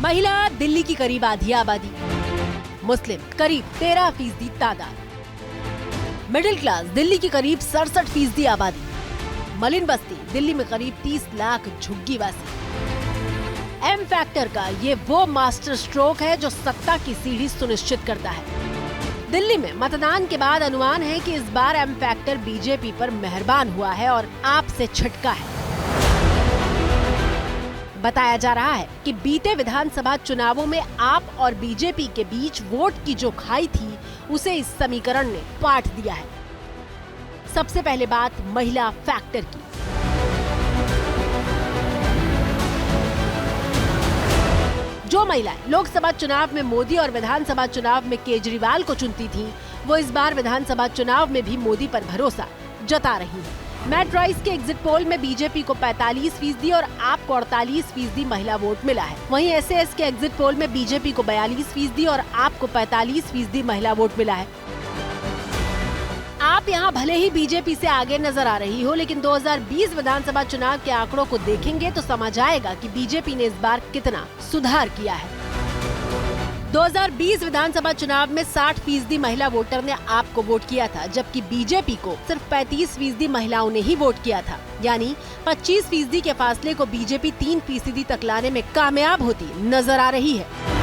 महिला दिल्ली की करीब आधी आबादी, मुस्लिम करीब 13% तादाद, मिडिल क्लास दिल्ली की करीब 67% आबादी, मलिन बस्ती दिल्ली में करीब 30 लाख झुग्गीवासी। एम फैक्टर का ये वो मास्टर स्ट्रोक है जो सत्ता की सीढ़ी सुनिश्चित करता है। दिल्ली में मतदान के बाद अनुमान है कि इस बार एम फैक्टर बीजेपी पर मेहरबान हुआ है और आप से छिटका है। बताया जा रहा है कि बीते विधानसभा चुनावों में आप और बीजेपी के बीच वोट की जो खाई थी उसे इस समीकरण ने पाट दिया है। सबसे पहले बात महिला फैक्टर की। जो महिलाएं लोकसभा चुनाव में मोदी और विधानसभा चुनाव में केजरीवाल को चुनती थीं, वो इस बार विधानसभा चुनाव में भी मोदी पर भरोसा जता रही हैं। मैट्राइस के एग्जिट पोल में बीजेपी को 45% और आप को 48% महिला वोट मिला है। वहीं एसएएस के एग्जिट पोल में बीजेपी को 42% और आप को 45% महिला वोट मिला है। आप यहाँ भले ही बीजेपी से आगे नजर आ रही हो, लेकिन 2020 विधानसभा चुनाव के आंकड़ों को देखेंगे तो समझ आएगा कि बीजेपी ने इस बार कितना सुधार किया है। 2020 विधानसभा चुनाव में 60% महिला वोटर ने आपको वोट किया था, जबकि बीजेपी को सिर्फ 35% महिलाओं ने ही वोट किया था। यानी 25% के फासले को बीजेपी 3% तक लाने में कामयाब होती नजर आ रही है।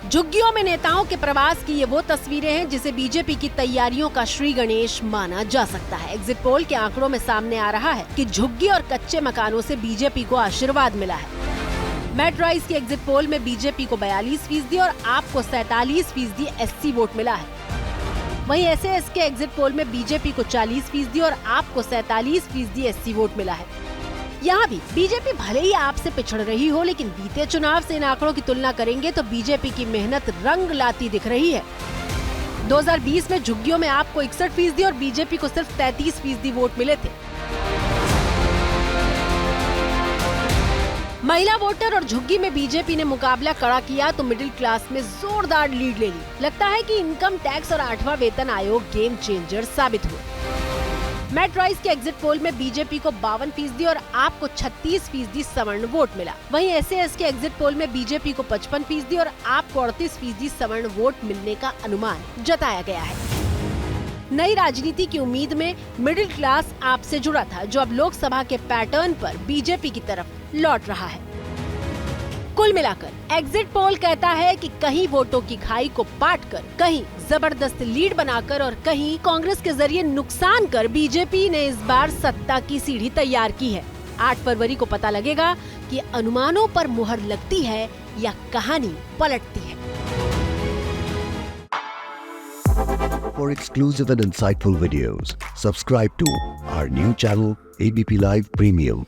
झुग्गियों में नेताओं के प्रवास की ये वो तस्वीरें हैं जिसे बीजेपी की तैयारियों का श्री गणेश माना जा सकता है। एग्जिट पोल के आंकड़ों में सामने आ रहा है कि झुग्गी और कच्चे मकानों से बीजेपी को आशीर्वाद मिला है। मैट्राइस के एग्जिट पोल में बीजेपी को 42% और आपको 47% एससी वोट मिला है। वहीं एसएएस के एग्जिट पोल में बीजेपी को 40% और आपको 47% एससी वोट मिला है। यहाँ भी बीजेपी भले ही आपसे पिछड़ रही हो, लेकिन बीते चुनाव से इन आंकड़ों की तुलना करेंगे तो बीजेपी की मेहनत रंग लाती दिख रही है। 2020 में झुग्गियों में आपको 61% और बीजेपी को सिर्फ 33% वोट मिले थे। महिला वोटर और झुग्गी में बीजेपी ने मुकाबला कड़ा किया तो मिडिल क्लास में जोरदार लीड ले ली। लगता है कि इनकम टैक्स और 8वां वेतन आयोग गेम चेंजर साबित हुए। मैट्राइस के एग्जिट पोल में बीजेपी को 52% और आपको 36% सवर्ण वोट मिला। वहीं एसएएस के एग्जिट पोल में बीजेपी को 55% और आपको 38% सवर्ण वोट मिलने का अनुमान जताया गया है। नई राजनीति की उम्मीद में मिडिल क्लास आपसे जुड़ा था, जो अब लोकसभा के पैटर्न पर बीजेपी की तरफ लौट रहा है। कुल मिलाकर एग्जिट पोल कहता है कि कहीं वोटों की खाई को पाटकर, कहीं जबरदस्त लीड बनाकर और कहीं कांग्रेस के जरिए नुकसान कर बीजेपी ने इस बार सत्ता की सीढ़ी तैयार की है। 8 फरवरी को पता लगेगा कि अनुमानों पर मुहर लगती है या कहानी पलटती है। For exclusive and insightful videos, subscribe to our new channel ABP Live Premium.